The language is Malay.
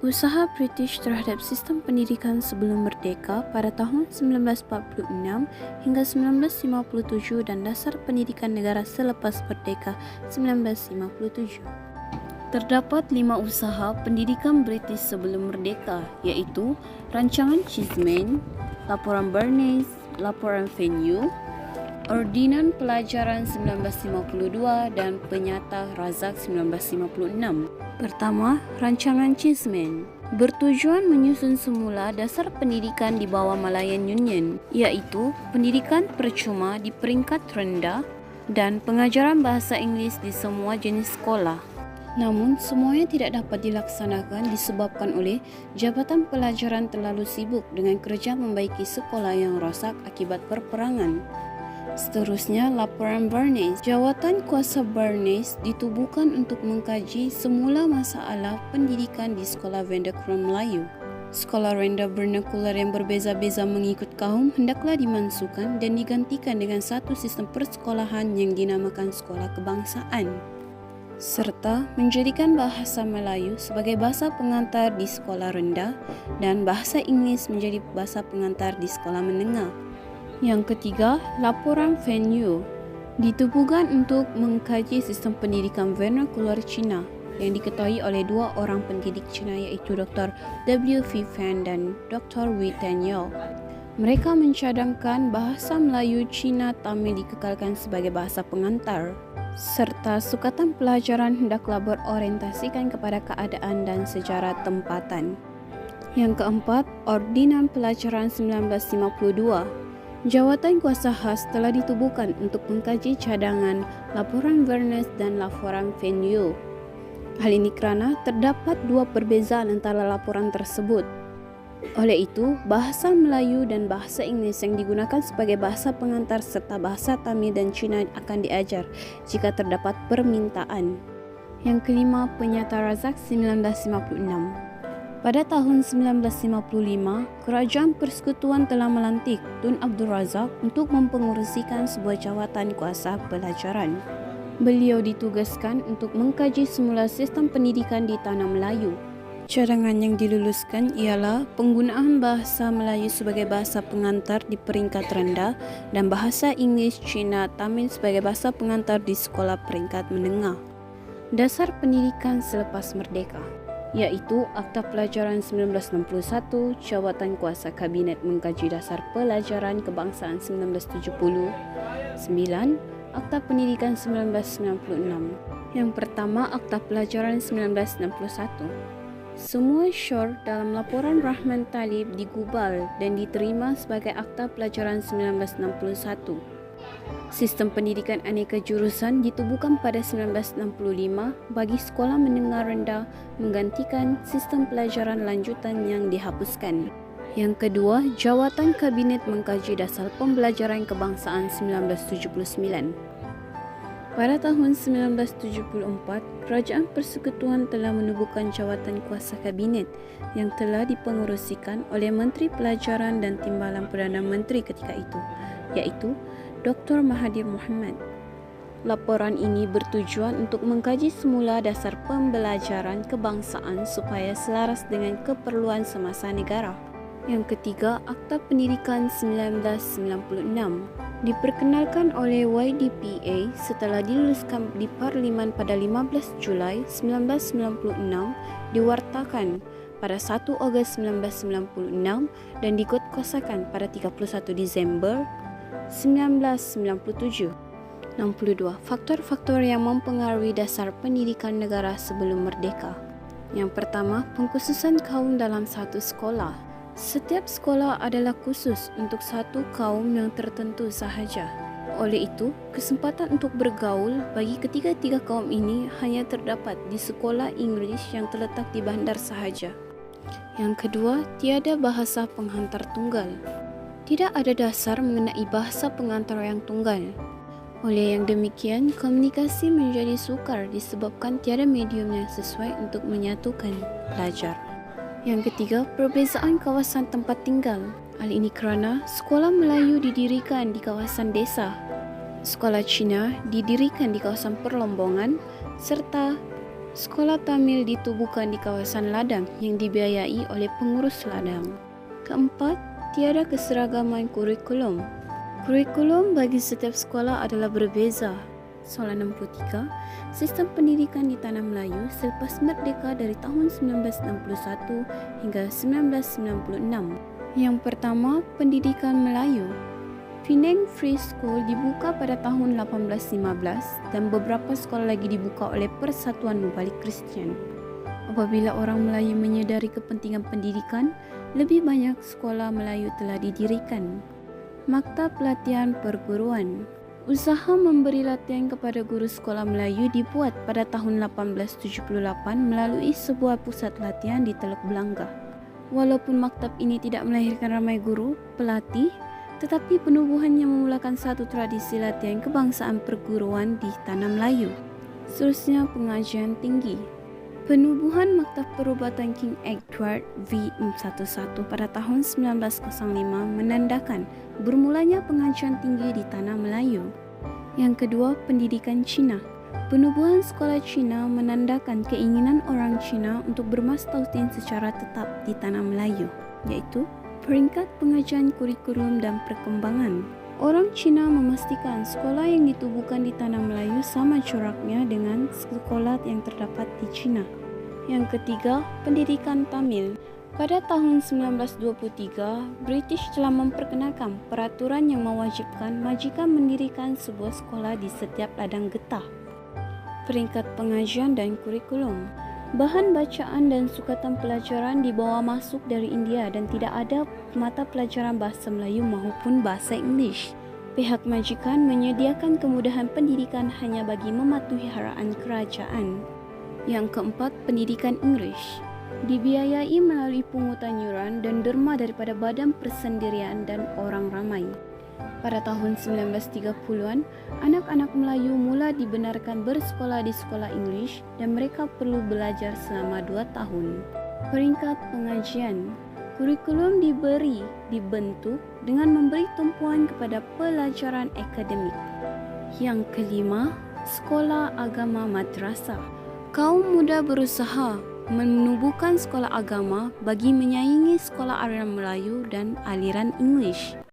Usaha British terhadap sistem pendidikan sebelum merdeka pada tahun 1946 hingga 1957 dan dasar pendidikan negara selepas merdeka 1957. Terdapat 5 usaha pendidikan British sebelum merdeka, iaitu Rancangan Cheeseman, Laporan Bernays, Laporan Venue, Ordinan Pelajaran 1952 dan Penyata Razak 1956. Pertama, Rancangan Cheeseman bertujuan menyusun semula dasar pendidikan di bawah Malayan Union, iaitu pendidikan percuma di peringkat rendah dan pengajaran bahasa Inggeris di semua jenis sekolah. Namun, semuanya tidak dapat dilaksanakan disebabkan oleh Jabatan Pelajaran terlalu sibuk dengan kerja membaiki sekolah yang rosak akibat perperangan. Seterusnya, Laporan Bernays. Jawatan kuasa Bernays ditubuhkan untuk mengkaji semula masalah pendidikan di sekolah vernakular Melayu. Sekolah rendah vernakular yang berbeza-beza mengikut kaum hendaklah dimansuhkan dan digantikan dengan satu sistem persekolahan yang dinamakan sekolah kebangsaan, serta menjadikan bahasa Melayu sebagai bahasa pengantar di sekolah rendah dan bahasa Inggeris menjadi bahasa pengantar di sekolah menengah. Yang ketiga, Laporan Venue ditubuhkan untuk mengkaji sistem pendidikan vernakular Cina yang diketuai oleh 2 orang pendidik Cina, iaitu Dr. W. V. Fan dan Dr. Wei Tanyao. Mereka mencadangkan bahasa Melayu Cina Tamil dikekalkan sebagai bahasa pengantar, serta sukatan pelajaran hendaklah berorientasikan kepada keadaan dan sejarah tempatan. Yang keempat, Ordinan Pelajaran 1952. Jawatan kuasa khas telah ditubuhkan untuk mengkaji cadangan Laporan Bernays dan Laporan Venue. Hal ini kerana terdapat 2 perbezaan antara laporan tersebut. Oleh itu, bahasa Melayu dan bahasa Inggeris yang digunakan sebagai bahasa pengantar serta bahasa Tamil dan Cina akan diajar jika terdapat permintaan. Yang kelima, Penyata Razak 1956. Pada tahun 1955, Kerajaan Persekutuan telah melantik Tun Abdul Razak untuk mempengerusikan sebuah jawatan kuasa pelajaran. Beliau ditugaskan untuk mengkaji semula sistem pendidikan di tanah Melayu. Cadangan yang diluluskan ialah penggunaan bahasa Melayu sebagai bahasa pengantar di peringkat rendah dan bahasa Inggeris Cina Tamil sebagai bahasa pengantar di sekolah peringkat menengah. Dasar pendidikan selepas merdeka, iaitu Akta Pelajaran 1961, Jawatan Kuasa Kabinet Mengkaji Dasar Pelajaran Kebangsaan 1970, 9. Akta Pendidikan 1996. Yang pertama, Akta Pelajaran 1961. Semua syur dalam laporan Rahman Talib digubal dan diterima sebagai Akta Pelajaran 1961. Sistem pendidikan aneka jurusan ditubuhkan pada 1965 bagi sekolah menengah rendah menggantikan sistem pelajaran lanjutan yang dihapuskan. Yang kedua, Jawatan Kabinet Mengkaji Dasar Pembelajaran Kebangsaan 1979. Pada tahun 1974, Kerajaan Persekutuan telah menubuhkan Jawatan Kuasa Kabinet yang telah dipengerusikan oleh Menteri Pelajaran dan Timbalan Perdana Menteri ketika itu, iaitu Dr. Mahathir Mohamad. Laporan ini bertujuan untuk mengkaji semula dasar pembelajaran kebangsaan supaya selaras dengan keperluan semasa negara. Yang ketiga, Akta Pendidikan 1996 diperkenalkan oleh YDPA setelah diluluskan di Parlimen pada 15 Julai 1996, diwartakan pada 1 Ogos 1996 dan dikuatkuasakan pada 31 Disember 1997. 62. Faktor-faktor yang mempengaruhi dasar pendidikan negara sebelum merdeka. Yang pertama, pengkhususan kaum dalam satu sekolah. Setiap sekolah adalah khusus untuk satu kaum yang tertentu sahaja. Oleh itu, kesempatan untuk bergaul bagi ketiga-tiga kaum ini hanya terdapat di sekolah Inggeris yang terletak di bandar sahaja. Yang kedua, tiada bahasa penghantar tunggal. Tidak ada dasar mengenai bahasa pengantar yang tunggal. Oleh yang demikian, komunikasi menjadi sukar disebabkan tiada medium yang sesuai untuk menyatukan pelajar. Yang ketiga, perbezaan kawasan tempat tinggal. Hal ini kerana sekolah Melayu didirikan di kawasan desa, sekolah Cina didirikan di kawasan perlombongan serta Sekolah Tamil ditubuhkan di kawasan ladang yang dibiayai oleh pengurus ladang. Keempat, tiada keseragaman kurikulum. Kurikulum bagi setiap sekolah adalah berbeza. Soalan 63, sistem pendidikan di Tanah Melayu selepas merdeka dari tahun 1961 hingga 1996. Yang pertama, pendidikan Melayu. Penang Free School dibuka pada tahun 1815 dan beberapa sekolah lagi dibuka oleh Persatuan Mubalik Kristian. Apabila orang Melayu menyedari kepentingan pendidikan, lebih banyak sekolah Melayu telah didirikan. Maktab Pelatihan Perguruan. Usaha memberi latihan kepada guru sekolah Melayu dibuat pada tahun 1878 melalui sebuah pusat latihan di Teluk Belangga. Walaupun maktab ini tidak melahirkan ramai guru, pelatih, tetapi penubuhannya memulakan satu tradisi latihan kebangsaan perguruan di Tanah Melayu. Seterusnya, pengajian tinggi. Penubuhan Maktab Perubatan King Edward V11 pada tahun 1905 menandakan bermulanya pengajian tinggi di Tanah Melayu. Yang kedua, pendidikan Cina. Penubuhan sekolah Cina menandakan keinginan orang Cina untuk bermastautin secara tetap di Tanah Melayu, yaitu peringkat pengajian kurikulum dan perkembangan. Orang Cina memastikan sekolah yang ditubuhkan di Tanah Melayu sama coraknya dengan sekolah yang terdapat di Cina. Yang ketiga, pendidikan Tamil. Pada tahun 1923, British telah memperkenalkan peraturan yang mewajibkan majikan mendirikan sebuah sekolah di setiap ladang getah. Peringkat pengajian dan kurikulum. Bahan bacaan dan sukatan pelajaran dibawa masuk dari India dan tidak ada mata pelajaran bahasa Melayu maupun bahasa English. Pihak majikan menyediakan kemudahan pendidikan hanya bagi mematuhi haraan kerajaan. Yang keempat, pendidikan English. Dibiayai melalui pungutan yuran dan derma daripada badan persendirian dan orang ramai. Pada tahun 1930-an, anak-anak Melayu mula dibenarkan bersekolah di sekolah English dan mereka perlu belajar selama 2 tahun. Peringkat pengajian. Kurikulum dibentuk dengan memberi tumpuan kepada pelajaran akademik. Yang kelima, sekolah agama madrasah. Kaum muda berusaha menubuhkan sekolah agama bagi menyaingi sekolah aliran Melayu dan aliran English.